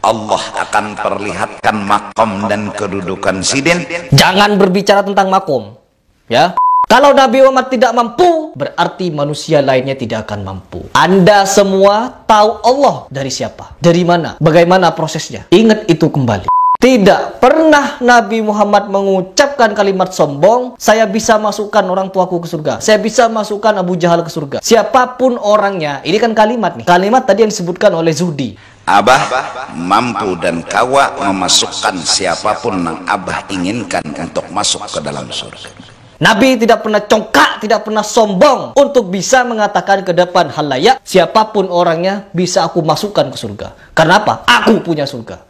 Allah akan perlihatkan makom dan kedudukan sidin. Jangan berbicara tentang makom, ya. Kalau Nabi Muhammad tidak mampu, berarti manusia lainnya tidak akan mampu. Anda semua tahu Allah dari siapa, dari mana, bagaimana prosesnya. Ingat itu kembali. Tidak pernah Nabi Muhammad mengucapkan kalimat sombong, saya bisa masukkan orang tuaku ke surga, saya bisa masukkan Abu Jahal ke surga. Siapapun orangnya, ini kan kalimat nih. Kalimat tadi yang disebutkan oleh Zuhdi. Abah mampu dan kawa memasukkan siapapun yang Abah inginkan untuk masuk ke dalam surga. Nabi tidak pernah congkak, tidak pernah sombong untuk bisa mengatakan ke depan halayak, siapapun orangnya bisa aku masukkan ke surga. Karena apa? Aku punya surga.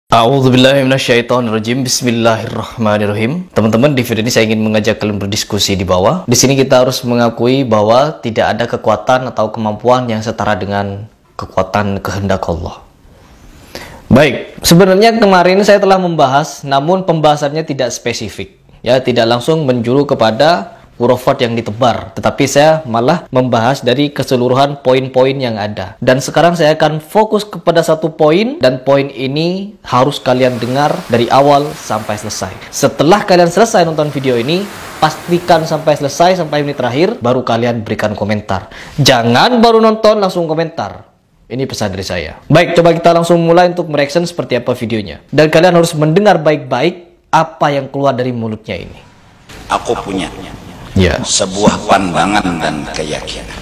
A'udzubillahi minasyaitonirrajim. Bismillahirrahmanirrahim. Teman-teman, di video ini saya ingin mengajak kalian berdiskusi di bawah. Di sini kita harus mengakui bahwa tidak ada kekuatan atau kemampuan yang setara dengan kekuatan kehendak Allah. Baik, sebenarnya kemarin saya telah membahas, namun pembahasannya tidak spesifik. Ya, tidak langsung menjuru kepada hurufat yang ditebar, tetapi saya malah membahas dari keseluruhan poin-poin yang ada. Dan sekarang saya akan fokus kepada satu poin, dan poin ini harus kalian dengar dari awal sampai selesai. Setelah kalian selesai nonton video ini, pastikan sampai selesai, sampai menit terakhir, baru kalian berikan komentar. Jangan baru nonton langsung komentar. Ini pesan dari saya. Baik, coba kita langsung mulai untuk mereaction seperti apa videonya. Dan kalian harus mendengar baik-baik apa yang keluar dari mulutnya ini. Aku punya Ya. sebuah pandangan dan keyakinan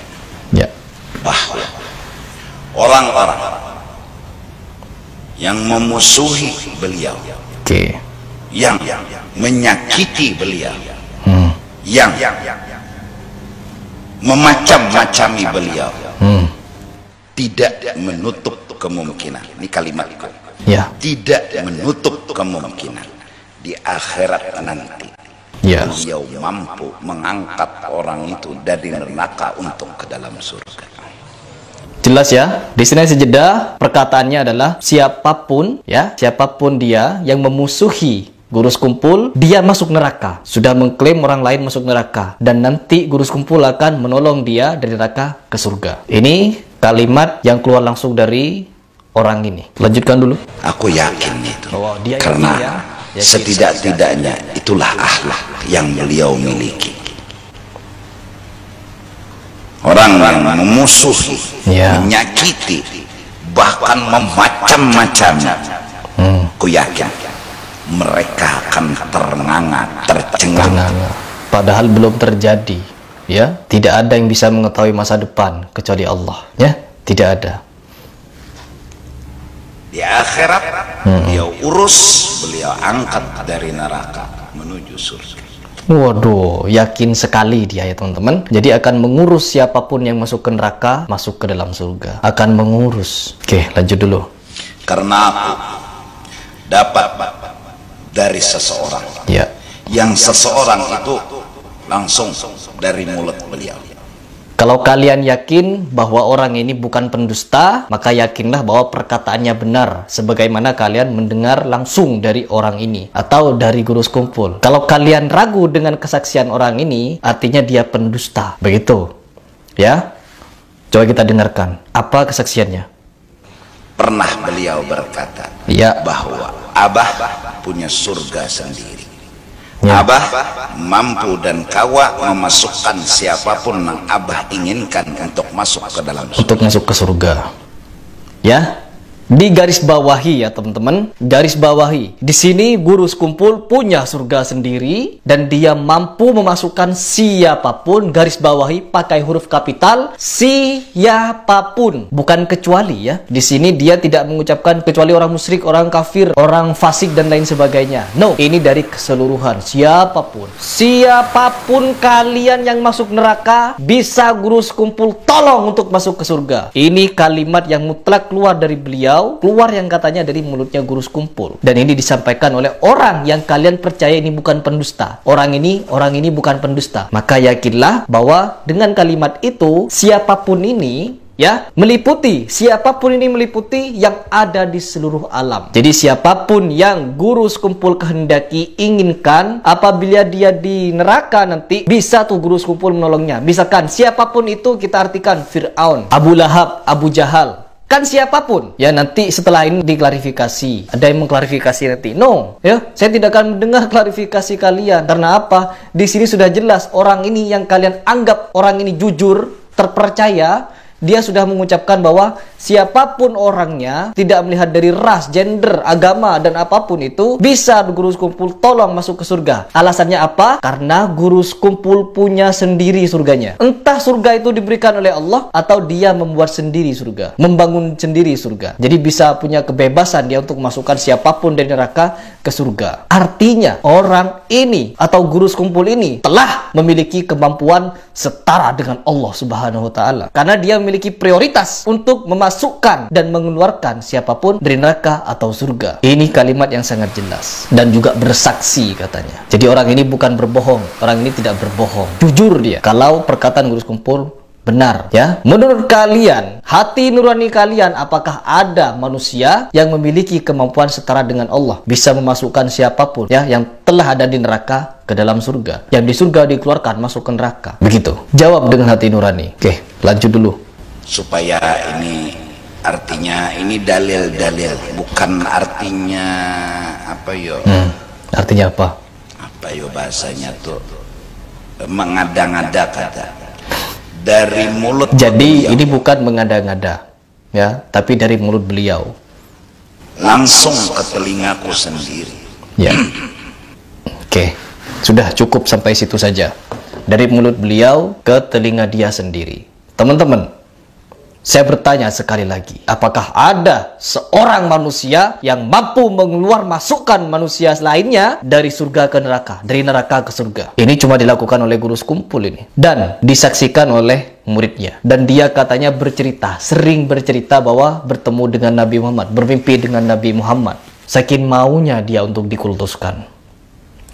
Ya. bahwa orang-orang yang memusuhi beliau, Oke. yang menyakiti beliau, yang memacam-macami beliau, tidak menutup kemungkinan, ini kalimatku, Ya. tidak menutup kemungkinan di akhirat nanti Ya. beliau mampu mengangkat orang itu dari neraka untuk ke dalam surga. Jelas ya. Di sini sejeda perkataannya adalah siapapun, ya, siapapun dia yang memusuhi Gurus Kumpul, dia masuk neraka. Sudah mengklaim orang lain masuk neraka, dan nanti Gurus Kumpul akan menolong dia dari neraka ke surga. Ini kalimat yang keluar langsung dari orang ini. Lanjutkan dulu. Aku yakin itu, Bahwa dia karena yakin, ya. Yakin setidak-tidaknya itulah akhlak yang beliau miliki. Orang yang memusuhi, Ya. menyakiti, bahkan memacam-macam, aku yakin mereka akan ternganga, tercengang. Padahal belum terjadi, ya. Tidak ada yang bisa mengetahui masa depan kecuali Allah, ya. Tidak ada. Di akhirat beliau urus, beliau angkat dari neraka menuju surga. Waduh, yakin sekali dia ya teman-teman. Jadi akan mengurus siapapun yang masuk ke neraka, masuk ke dalam surga. Akan mengurus. Oke, lanjut dulu. Karena aku dapat dari seseorang, Ya. yang seseorang itu langsung dari mulut beliau. Kalau kalian yakin bahwa orang ini bukan pendusta, maka yakinlah bahwa perkataannya benar, sebagaimana kalian mendengar langsung dari orang ini atau dari Gurus Kumpul. Kalau kalian ragu dengan kesaksian orang ini, artinya dia pendusta. Begitu, ya. Coba kita dengarkan apa kesaksiannya. Pernah beliau berkata, Ya. bahwa Abah punya surga sendiri. Ya. Abah mampu dan kawa memasukkan siapapun yang Abah inginkan untuk masuk ke dalam surga. Untuk masuk ke surga, ya. Di garis bawahi ya teman-teman, garis bawahi. Di sini Gurus Kumpul punya surga sendiri dan dia mampu memasukkan siapapun, garis bawahi pakai huruf kapital, siapapun, bukan kecuali ya. Di sini dia tidak mengucapkan kecuali orang musyrik, orang kafir, orang fasik dan lain sebagainya. No, ini dari keseluruhan, siapapun. Siapapun kalian yang masuk neraka bisa Gurus Kumpul tolong untuk masuk ke surga. Ini kalimat yang mutlak keluar dari beliau, keluar yang katanya dari mulutnya Gurus Kumpul, dan ini disampaikan oleh orang yang kalian percaya ini bukan pendusta. Orang ini bukan pendusta. Maka yakinlah bahwa dengan kalimat itu siapapun ini, ya, meliputi siapapun ini, meliputi yang ada di seluruh alam. Jadi siapapun yang Gurus Kumpul kehendaki, inginkan, apabila dia di neraka nanti, bisa tuh Gurus Kumpul menolongnya. Misalkan siapapun itu, kita artikan Fir'aun, Abu Lahab, Abu Jahal. memasukkan siapapun. Ya, nanti setelah ini diklarifikasi. Ada yang mengklarifikasi nanti. No, ya, saya tidak akan mendengar klarifikasi kalian. Karena apa? Di sini sudah jelas orang ini yang kalian anggap orang ini jujur, terpercaya, dia sudah mengucapkan bahwa siapapun orangnya, tidak melihat dari ras, gender, agama, dan apapun itu, bisa guru sekumpul tolong masuk ke surga. Alasannya apa? Karena guru sekumpul punya sendiri surganya. Entah surga itu diberikan oleh Allah, atau dia membuat sendiri surga, membangun sendiri surga. Jadi bisa punya kebebasan dia untuk masukkan siapapun dari neraka ke surga. Artinya, orang ini atau guru sekumpul ini telah memiliki kemampuan setara dengan Allah Subhanahu wa Ta'ala. Karena dia memiliki prioritas untuk memasukkan dan mengeluarkan siapapun dari neraka atau surga. Ini kalimat yang sangat jelas dan juga bersaksi katanya. Jadi orang ini bukan berbohong, orang ini tidak berbohong, jujur dia kalau perkataan guru sekumpul benar, ya. Menurut kalian, hati nurani kalian, apakah ada manusia yang memiliki kemampuan setara dengan Allah, bisa memasukkan siapapun, ya, yang telah ada di neraka ke dalam surga, yang di surga dikeluarkan masuk ke neraka? Begitu. Jawab dengan hati nurani. Oke, lanjut dulu. Supaya ini artinya ini dalil-dalil, bukan artinya apa yo? Artinya apa? Apa yo bahasanya tuh, mengada-ngada kata dari mulut. Jadi ini bukan mengada-ngada, ya, tapi dari mulut beliau langsung ke telingaku sendiri. Ya. Oke, sudah cukup sampai situ saja. Dari mulut beliau ke telinga dia sendiri. Teman-teman, saya bertanya sekali lagi, apakah ada seorang manusia yang mampu masukkan manusia lainnya dari surga ke neraka, dari neraka ke surga? Ini cuma dilakukan oleh guru sekumpul ini, dan disaksikan oleh muridnya. Dan dia katanya bercerita, sering bercerita bahwa bertemu dengan Nabi Muhammad, bermimpi dengan Nabi Muhammad. Saking maunya dia untuk dikultuskan.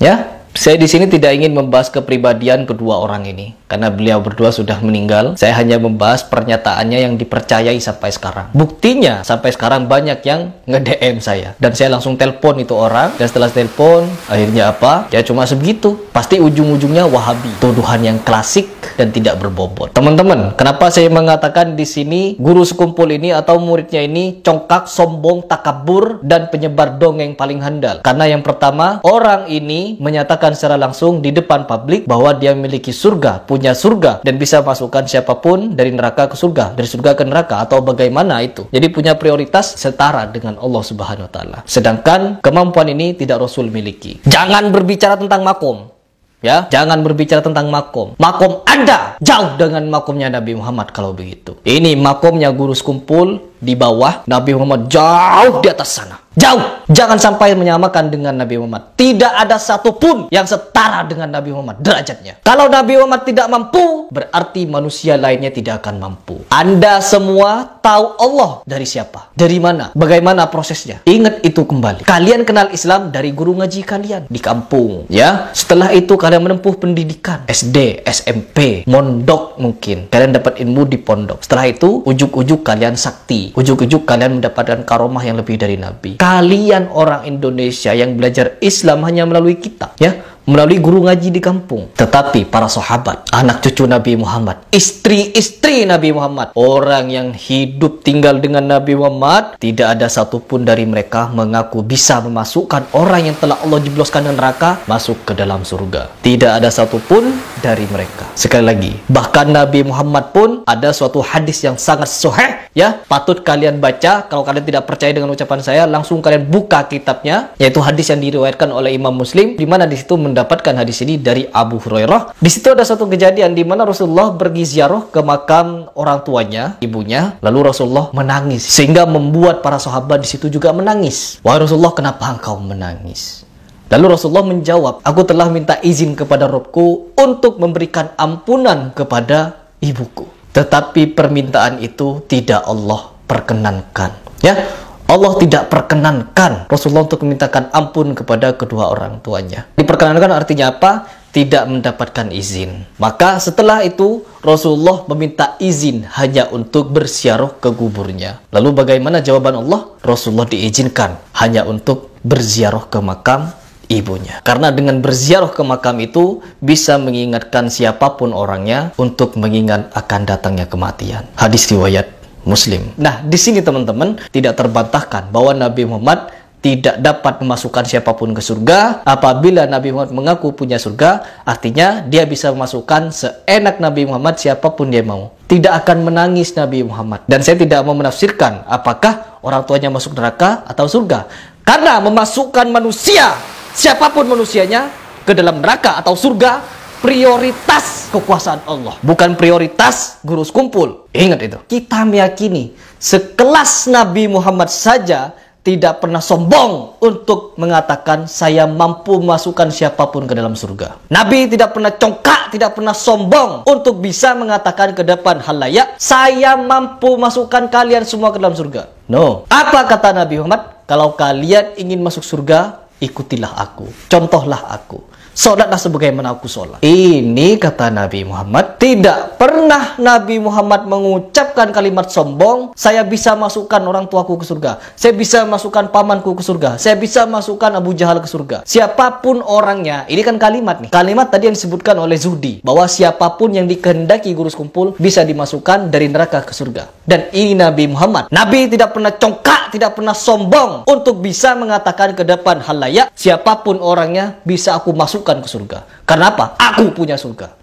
Ya, saya di sini tidak ingin membahas kepribadian kedua orang ini, karena beliau berdua sudah meninggal. Saya hanya membahas pernyataannya yang dipercayai sampai sekarang. Buktinya, sampai sekarang banyak yang nge-DM saya. Dan saya langsung telepon itu orang. Dan setelah telepon, akhirnya apa? Ya cuma segitu. Pasti ujung-ujungnya Wahabi. Tuduhan yang klasik dan tidak berbobot. Teman-teman, kenapa saya mengatakan di sini guru sekumpul ini atau muridnya ini congkak, sombong, takabur, dan penyebar dongeng paling handal? Karena yang pertama, orang ini menyatakan secara langsung di depan publik bahwa dia memiliki surga, punya surga, dan bisa masukkan siapapun dari neraka ke surga, dari surga ke neraka, atau bagaimana itu. Jadi punya prioritas setara dengan Allah Subhanahu wa Ta'ala. Sedangkan kemampuan ini tidak Rasul miliki. Jangan berbicara tentang makom. Ya, jangan berbicara tentang makom. Makom ada jauh dengan makomnya Nabi Muhammad kalau begitu. Ini makomnya guru sekumpul di bawah, Nabi Muhammad jauh di atas sana. Jauh. Jangan sampai menyamakan dengan Nabi Muhammad. Tidak ada satupun yang setara dengan Nabi Muhammad derajatnya. Kalau Nabi Muhammad tidak mampu, berarti manusia lainnya tidak akan mampu. Anda semua tahu Allah dari siapa? Dari mana? Bagaimana prosesnya? Ingat itu kembali. Kalian kenal Islam dari guru ngaji kalian di kampung, ya. Setelah itu kalian menempuh pendidikan SD, SMP, mondok mungkin. Kalian dapat ilmu di pondok. Setelah itu ujuk-ujuk kalian sakti. Ujuk-ujuk kalian mendapatkan karomah yang lebih dari Nabi. Kalian orang Indonesia yang belajar Islam hanya melalui kitab, ya, melalui guru ngaji di kampung. Tetapi para sahabat, anak cucu Nabi Muhammad, istri-istri Nabi Muhammad, orang yang hidup tinggal dengan Nabi Muhammad, tidak ada satupun dari mereka mengaku bisa memasukkan orang yang telah Allah jebloskan ke neraka masuk ke dalam surga. Tidak ada satupun dari mereka. Sekali lagi, bahkan Nabi Muhammad pun ada suatu hadis yang sangat sahih, ya, patut kalian baca. Kalau kalian tidak percaya dengan ucapan saya, langsung kalian buka kitabnya, yaitu hadis yang diriwayatkan oleh Imam Muslim, di mana di situ mendapatkan hadis ini dari Abu Hurairah. Di situ ada satu kejadian di mana Rasulullah pergi ziarah ke makam orang tuanya, ibunya, lalu Rasulullah menangis sehingga membuat para sahabat di situ juga menangis. Wahai Rasulullah, kenapa engkau menangis? Lalu Rasulullah menjawab, aku telah minta izin kepada Rabbku untuk memberikan ampunan kepada ibuku. Tetapi permintaan itu tidak Allah perkenankan. Ya, Allah tidak perkenankan Rasulullah untuk memintakan ampun kepada kedua orang tuanya. Diperkenankan artinya apa? Tidak mendapatkan izin. Maka setelah itu Rasulullah meminta izin hanya untuk berziarah ke kuburnya. Lalu bagaimana jawaban Allah? Rasulullah diizinkan hanya untuk berziarah ke makam ibunya. Karena dengan berziarah ke makam itu bisa mengingatkan siapapun orangnya untuk mengingat akan datangnya kematian. Hadis riwayat Muslim. Nah, di sini teman-teman tidak terbantahkan bahwa Nabi Muhammad tidak dapat memasukkan siapapun ke surga. Apabila Nabi Muhammad mengaku punya surga, artinya dia bisa memasukkan seenak Nabi Muhammad siapapun dia mau. Tidak akan menangis Nabi Muhammad. Dan saya tidak mau menafsirkan apakah orang tuanya masuk neraka atau surga. Karena memasukkan manusia, siapapun manusianya, ke dalam neraka atau surga, prioritas kekuasaan Allah, bukan prioritas gurus kumpul. Ingat itu. Kita meyakini sekelas Nabi Muhammad saja tidak pernah sombong untuk mengatakan saya mampu memasukkan siapapun ke dalam surga. Nabi tidak pernah congkak, tidak pernah sombong untuk bisa mengatakan ke depan halayak, saya mampu masukkan kalian semua ke dalam surga. No. Apa kata Nabi Muhammad? Kalau kalian ingin masuk surga, ikutilah aku, contohlah aku, sholatlah sebagaimana aku sholat. Ini kata Nabi Muhammad. Tidak pernah Nabi Muhammad mengucapkan kalimat sombong, saya bisa masukkan orang tuaku ke surga, saya bisa masukkan pamanku ke surga, saya bisa masukkan Abu Jahal ke surga. Siapapun orangnya, ini kan kalimat nih. Kalimat tadi yang disebutkan oleh Zuhdi, bahwa siapapun yang dikehendaki gurus kumpul bisa dimasukkan dari neraka ke surga. Dan ini Nabi Muhammad. Nabi tidak pernah congkak, tidak pernah sombong untuk bisa mengatakan ke depan halayak, siapapun orangnya bisa aku masukkan ke surga. Karena apa? Aku punya surga.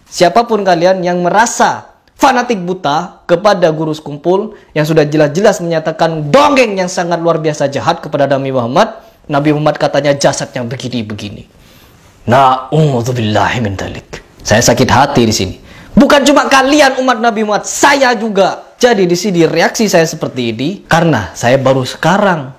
Siapapun kalian yang merasa fanatik buta kepada gurus kumpul yang sudah jelas-jelas menyatakan dongeng yang sangat luar biasa jahat kepada Nabi Muhammad. Nabi Muhammad katanya jasadnya begini-begini. Na'udzubillahi min dzalik. Saya sakit hati di sini. Bukan cuma kalian umat Nabi Muhammad, saya juga. Jadi di sini reaksi saya seperti ini karena saya baru sekarang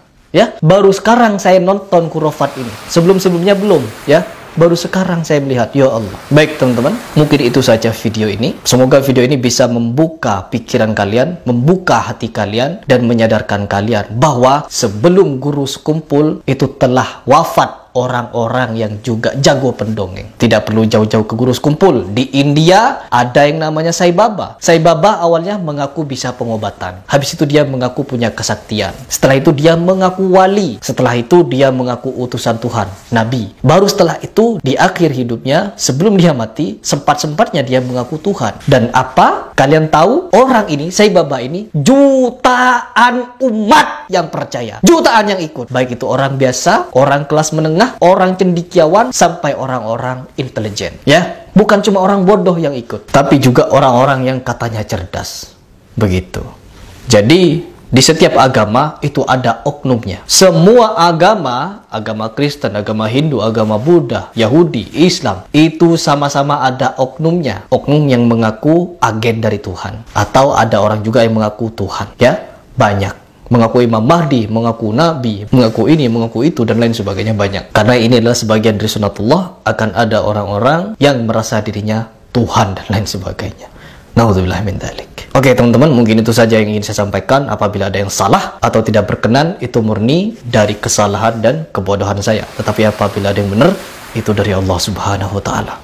saya nonton Khurafat ini. Sebelum-sebelumnya belum, ya. Baru sekarang saya melihat, ya Allah. Baik teman-teman, mungkin itu saja video ini. Semoga video ini bisa membuka pikiran kalian, membuka hati kalian, dan menyadarkan kalian bahwa sebelum gurus kumpul itu telah wafat orang-orang yang juga jago pendongeng. Tidak perlu jauh-jauh ke gurus kumpul. Di India ada yang namanya Sai Baba. Sai Baba awalnya mengaku bisa pengobatan. Habis itu dia mengaku punya kesaktian. Setelah itu dia mengaku wali. Setelah itu dia mengaku utusan Tuhan, Nabi. Baru setelah itu di akhir hidupnya, sebelum dia mati, sempat-sempatnya dia mengaku Tuhan. Dan apa? Kalian tahu? Orang ini, Sai Baba ini, jutaan umat yang percaya. Jutaan yang ikut. Baik itu orang biasa, orang kelas menengah, orang cendekiawan, sampai orang-orang intelijen, ya. Bukan cuma orang bodoh yang ikut, tapi juga orang-orang yang katanya cerdas. Begitu. Jadi di setiap agama itu ada oknumnya. Semua agama, agama Kristen, agama Hindu, agama Buddha, Yahudi, Islam, itu sama-sama ada oknumnya. Oknum yang mengaku agen dari Tuhan, atau ada orang juga yang mengaku Tuhan, ya. Banyak. Mengaku Imam Mahdi, mengaku Nabi, mengaku ini, mengaku itu, dan lain sebagainya banyak. Karena ini adalah sebagian dari sunatullah, akan ada orang-orang yang merasa dirinya Tuhan dan lain sebagainya. Na'udzubillah min dzalik. Oke teman-teman, mungkin itu saja yang ingin saya sampaikan. Apabila ada yang salah atau tidak berkenan, itu murni dari kesalahan dan kebodohan saya. Tetapi apabila ada yang benar, itu dari Allah Subhanahu wa Ta'ala.